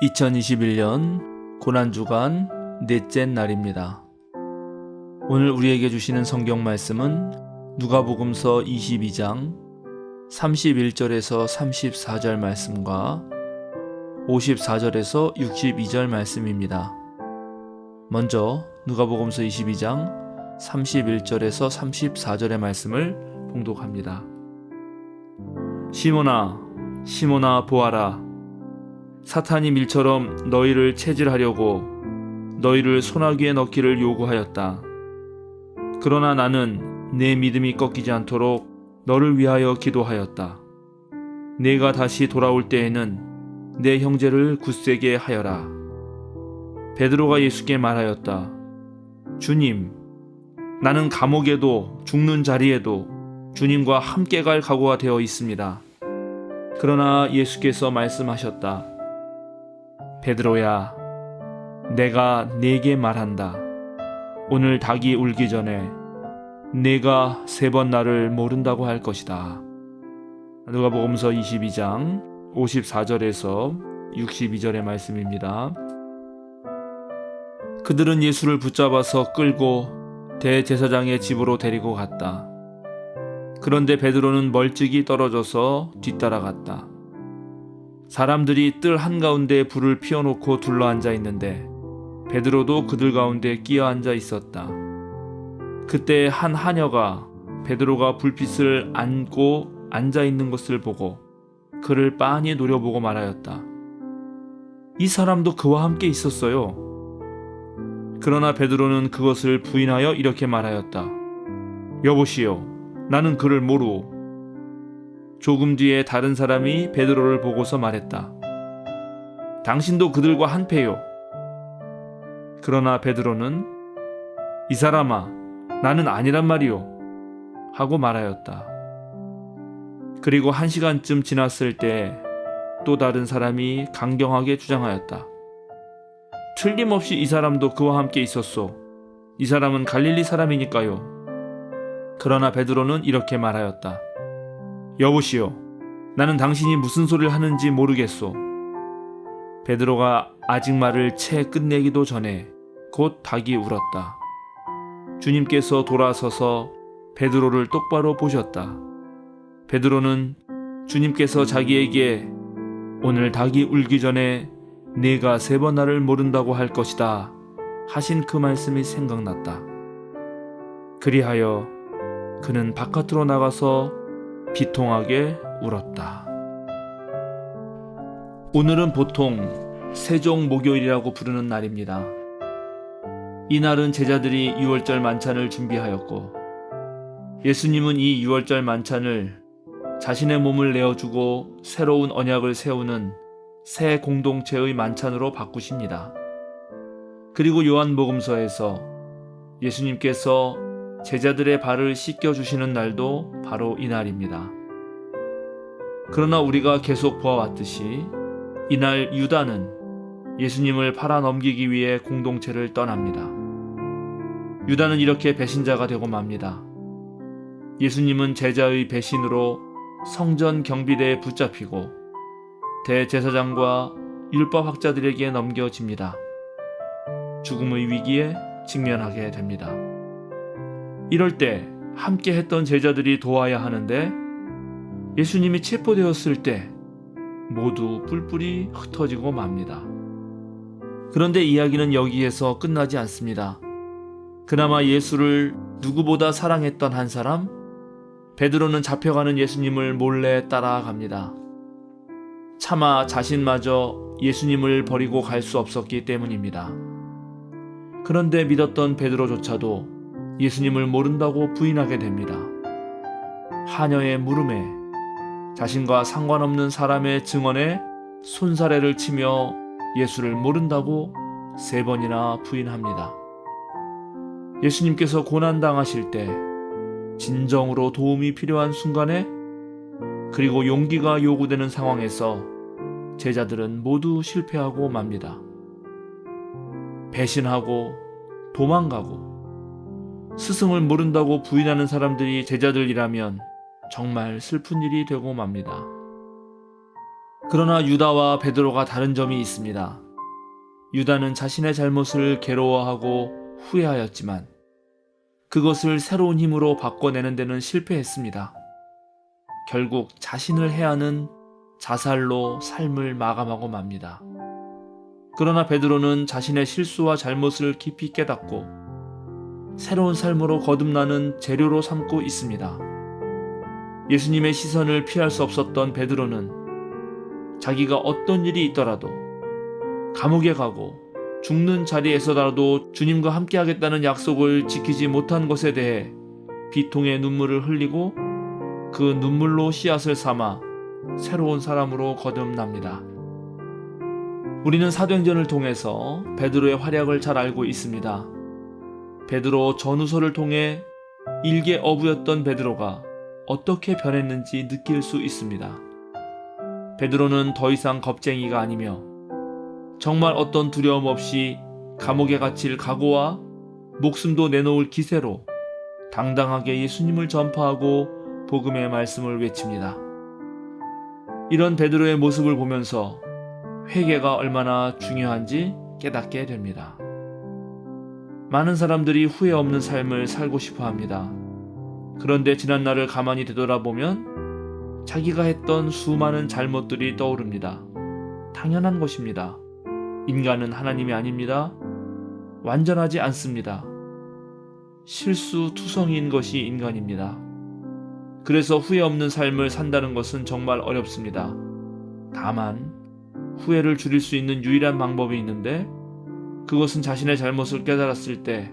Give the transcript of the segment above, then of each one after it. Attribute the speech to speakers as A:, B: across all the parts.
A: 2021년 고난주간 넷째 날입니다. 오늘 우리에게 주시는 성경 말씀은 누가복음서 22장 31절에서 34절 말씀과 54절에서 62절 말씀입니다. 먼저 누가복음서 22장 31절에서 34절의 말씀을 봉독합니다. 시몬아, 시몬아 보아라. 사탄이 밀처럼 너희를 체질하려고 너희를 소나기에 넣기를 요구하였다. 그러나 나는 내 믿음이 꺾이지 않도록 너를 위하여 기도하였다. 내가 다시 돌아올 때에는 내 형제를 굳세게 하여라. 베드로가 예수께 말하였다. 주님, 나는 감옥에도 죽는 자리에도 주님과 함께 갈 각오가 되어 있습니다. 그러나 예수께서 말씀하셨다. 베드로야, 내가 네게 말한다. 오늘 닭이 울기 전에 네가 3번 나를 모른다고 할 것이다. 누가복음서 22장 54절에서 62절의 말씀입니다. 그들은 예수를 붙잡아서 끌고 대제사장의 집으로 데리고 갔다. 그런데 베드로는 멀찍이 떨어져서 뒤따라갔다. 사람들이 뜰 한가운데 불을 피워놓고 둘러앉아 있는데 베드로도 그들 가운데 끼어 앉아 있었다. 그때 한 하녀가 베드로가 불빛을 안고 앉아 있는 것을 보고 그를 빤히 노려보고 말하였다. 이 사람도 그와 함께 있었어요. 그러나 베드로는 그것을 부인하여 이렇게 말하였다. 여보시오, 나는 그를 모르오. 조금 뒤에 다른 사람이 베드로를 보고서 말했다. 당신도 그들과 한패요. 그러나 베드로는 이 사람아, 나는 아니란 말이요 하고 말하였다. 그리고 1시간쯤 지났을 때 또 다른 사람이 강경하게 주장하였다. 틀림없이 이 사람도 그와 함께 있었소. 이 사람은 갈릴리 사람이니까요. 그러나 베드로는 이렇게 말하였다. 여보시오, 나는 당신이 무슨 소리를 하는지 모르겠소. 베드로가 아직 말을 채 끝내기도 전에 곧 닭이 울었다. 주님께서 돌아서서 베드로를 똑바로 보셨다. 베드로는 주님께서 자기에게 오늘 닭이 울기 전에 네가 3번 나를 모른다고 할 것이다 하신 그 말씀이 생각났다. 그리하여 그는 바깥으로 나가서 비통하게 울었다. 오늘은 보통 세종 목요일이라고 부르는 날입니다. 이 날은 제자들이 유월절 만찬을 준비하였고 예수님은 이 유월절 만찬을 자신의 몸을 내어주고 새로운 언약을 세우는 새 공동체의 만찬으로 바꾸십니다. 그리고 요한복음서에서 예수님께서 제자들의 발을 씻겨주시는 날도 바로 이 날입니다. 그러나 우리가 계속 보아왔듯이 이날 유다는 예수님을 팔아넘기기 위해 공동체를 떠납니다. 유다는 이렇게 배신자가 되고 맙니다. 예수님은 제자의 배신으로 성전 경비대에 붙잡히고 대제사장과 율법학자들에게 넘겨집니다. 죽음의 위기에 직면하게 됩니다. 이럴 때 함께 했던 제자들이 도와야 하는데 예수님이 체포되었을 때 모두 뿔뿔이 흩어지고 맙니다. 그런데 이야기는 여기에서 끝나지 않습니다. 그나마 예수를 누구보다 사랑했던 한 사람, 베드로는 잡혀가는 예수님을 몰래 따라갑니다. 차마 자신마저 예수님을 버리고 갈 수 없었기 때문입니다. 그런데 믿었던 베드로조차도 예수님을 모른다고 부인하게 됩니다. 하녀의 물음에 자신과 상관없는 사람의 증언에 손사래를 치며 예수를 모른다고 3번이나 부인합니다. 예수님께서 고난당하실 때 진정으로 도움이 필요한 순간에 그리고 용기가 요구되는 상황에서 제자들은 모두 실패하고 맙니다. 배신하고 도망가고 스승을 모른다고 부인하는 사람들이 제자들이라면 정말 슬픈 일이 되고 맙니다. 그러나 유다와 베드로가 다른 점이 있습니다. 유다는 자신의 잘못을 괴로워하고 후회하였지만 그것을 새로운 힘으로 바꿔내는 데는 실패했습니다. 결국 자신을 해하는 자살로 삶을 마감하고 맙니다. 그러나 베드로는 자신의 실수와 잘못을 깊이 깨닫고 새로운 삶으로 거듭나는 재료로 삼고 있습니다. 예수님의 시선을 피할 수 없었던 베드로는 자기가 어떤 일이 있더라도 감옥에 가고 죽는 자리에서라도 주님과 함께 하겠다는 약속을 지키지 못한 것에 대해 비통의 눈물을 흘리고 그 눈물로 씨앗을 삼아 새로운 사람으로 거듭납니다. 우리는 사도행전을 통해서 베드로의 활약을 잘 알고 있습니다. 베드로 전후서를 통해 일개 어부였던 베드로가 어떻게 변했는지 느낄 수 있습니다. 베드로는 더 이상 겁쟁이가 아니며 정말 어떤 두려움 없이 감옥에 갇힐 각오와 목숨도 내놓을 기세로 당당하게 예수님을 전파하고 복음의 말씀을 외칩니다. 이런 베드로의 모습을 보면서 회개가 얼마나 중요한지 깨닫게 됩니다. 많은 사람들이 후회 없는 삶을 살고 싶어 합니다. 그런데 지난날을 가만히 되돌아보면 자기가 했던 수많은 잘못들이 떠오릅니다. 당연한 것입니다. 인간은 하나님이 아닙니다. 완전하지 않습니다. 실수투성이인 것이 인간입니다. 그래서 후회 없는 삶을 산다는 것은 정말 어렵습니다. 다만 후회를 줄일 수 있는 유일한 방법이 있는데 그것은 자신의 잘못을 깨달았을 때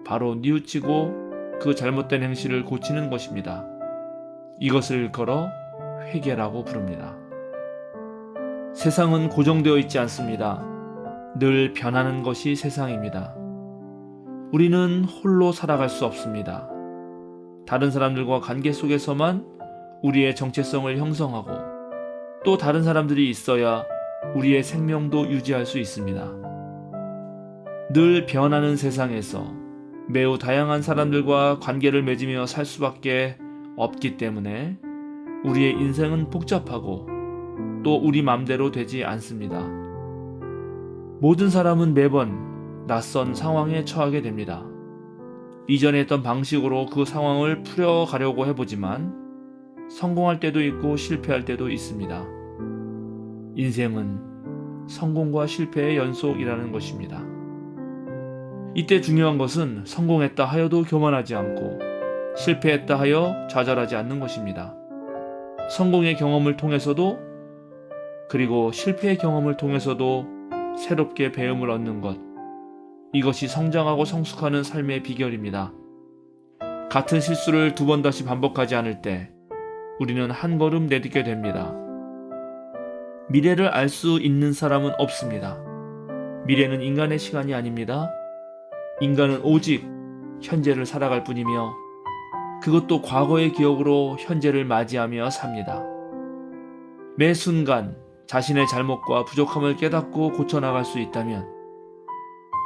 A: 바로 뉘우치고 그 잘못된 행실을 고치는 것입니다. 이것을 일컬어 회개라고 부릅니다. 세상은 고정되어 있지 않습니다. 늘 변하는 것이 세상입니다. 우리는 홀로 살아갈 수 없습니다. 다른 사람들과 관계 속에서만 우리의 정체성을 형성하고 또 다른 사람들이 있어야 우리의 생명도 유지할 수 있습니다. 늘 변하는 세상에서 매우 다양한 사람들과 관계를 맺으며 살 수밖에 없기 때문에 우리의 인생은 복잡하고 또 우리 맘대로 되지 않습니다. 모든 사람은 매번 낯선 상황에 처하게 됩니다. 이전에 했던 방식으로 그 상황을 풀어가려고 해보지만 성공할 때도 있고 실패할 때도 있습니다. 인생은 성공과 실패의 연속이라는 것입니다. 이때 중요한 것은 성공했다 하여도 교만하지 않고 실패했다 하여 좌절하지 않는 것입니다. 성공의 경험을 통해서도 그리고 실패의 경험을 통해서도 새롭게 배움을 얻는 것, 이것이 성장하고 성숙하는 삶의 비결입니다. 같은 실수를 두 번 다시 반복하지 않을 때 우리는 한 걸음 내딛게 됩니다. 미래를 알 수 있는 사람은 없습니다. 미래는 인간의 시간이 아닙니다. 인간은 오직 현재를 살아갈 뿐이며 그것도 과거의 기억으로 현재를 맞이하며 삽니다. 매 순간 자신의 잘못과 부족함을 깨닫고 고쳐나갈 수 있다면,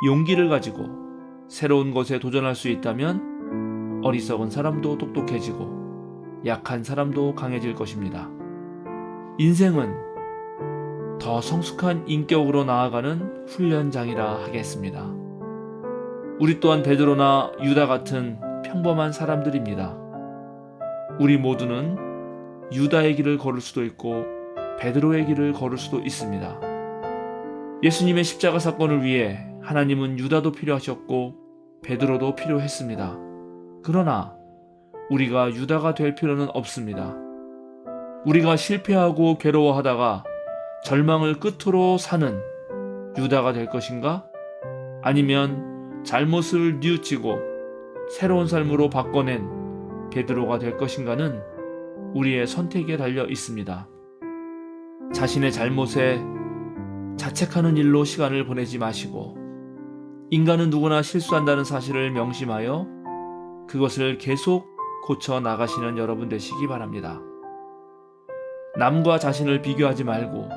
A: 용기를 가지고 새로운 것에 도전할 수 있다면 어리석은 사람도 똑똑해지고 약한 사람도 강해질 것입니다. 인생은 더 성숙한 인격으로 나아가는 훈련장이라 하겠습니다. 우리 또한 베드로나 유다 같은 평범한 사람들입니다. 우리 모두는 유다의 길을 걸을 수도 있고 베드로의 길을 걸을 수도 있습니다. 예수님의 십자가 사건을 위해 하나님은 유다도 필요하셨고 베드로도 필요했습니다. 그러나 우리가 유다가 될 필요는 없습니다. 우리가 실패하고 괴로워하다가 절망을 끝으로 사는 유다가 될 것인가? 아니면 잘못을 뉘우치고 새로운 삶으로 바꿔낸 베드로가 될 것인가는 우리의 선택에 달려 있습니다. 자신의 잘못에 자책하는 일로 시간을 보내지 마시고 인간은 누구나 실수한다는 사실을 명심하여 그것을 계속 고쳐 나가시는 여러분 되시기 바랍니다. 남과 자신을 비교하지 말고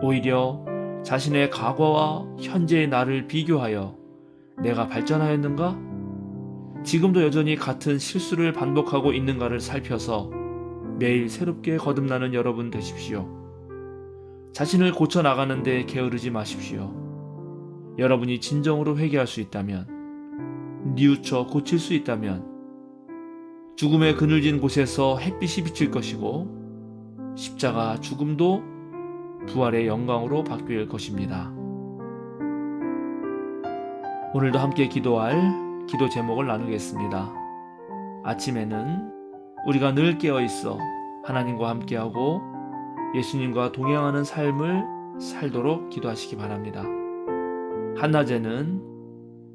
A: 오히려 자신의 과거와 현재의 나를 비교하여 내가 발전하였는가? 지금도 여전히 같은 실수를 반복하고 있는가를 살펴서 매일 새롭게 거듭나는 여러분 되십시오. 자신을 고쳐 나가는 데 게으르지 마십시오. 여러분이 진정으로 회개할 수 있다면, 뉘우쳐 고칠 수 있다면 죽음의 그늘진 곳에서 햇빛이 비칠 것이고 십자가 죽음도 부활의 영광으로 바뀔 것입니다. 오늘도 함께 기도할 기도 제목을 나누겠습니다. 아침에는 우리가 늘 깨어 있어 하나님과 함께하고 예수님과 동행하는 삶을 살도록 기도하시기 바랍니다. 한낮에는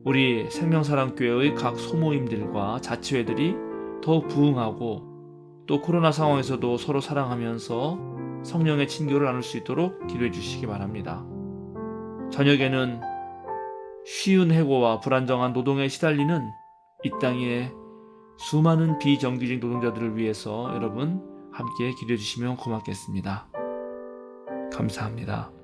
A: 우리 생명사랑교회의 각 소모임들과 자치회들이 더욱 부흥하고 또 코로나 상황에서도 서로 사랑하면서 성령의 친교를 나눌 수 있도록 기도해 주시기 바랍니다. 저녁에는 쉬운 해고와 불안정한 노동에 시달리는 이 땅의 수많은 비정규직 노동자들을 위해서 여러분 함께 기도해 주시면 고맙겠습니다. 감사합니다.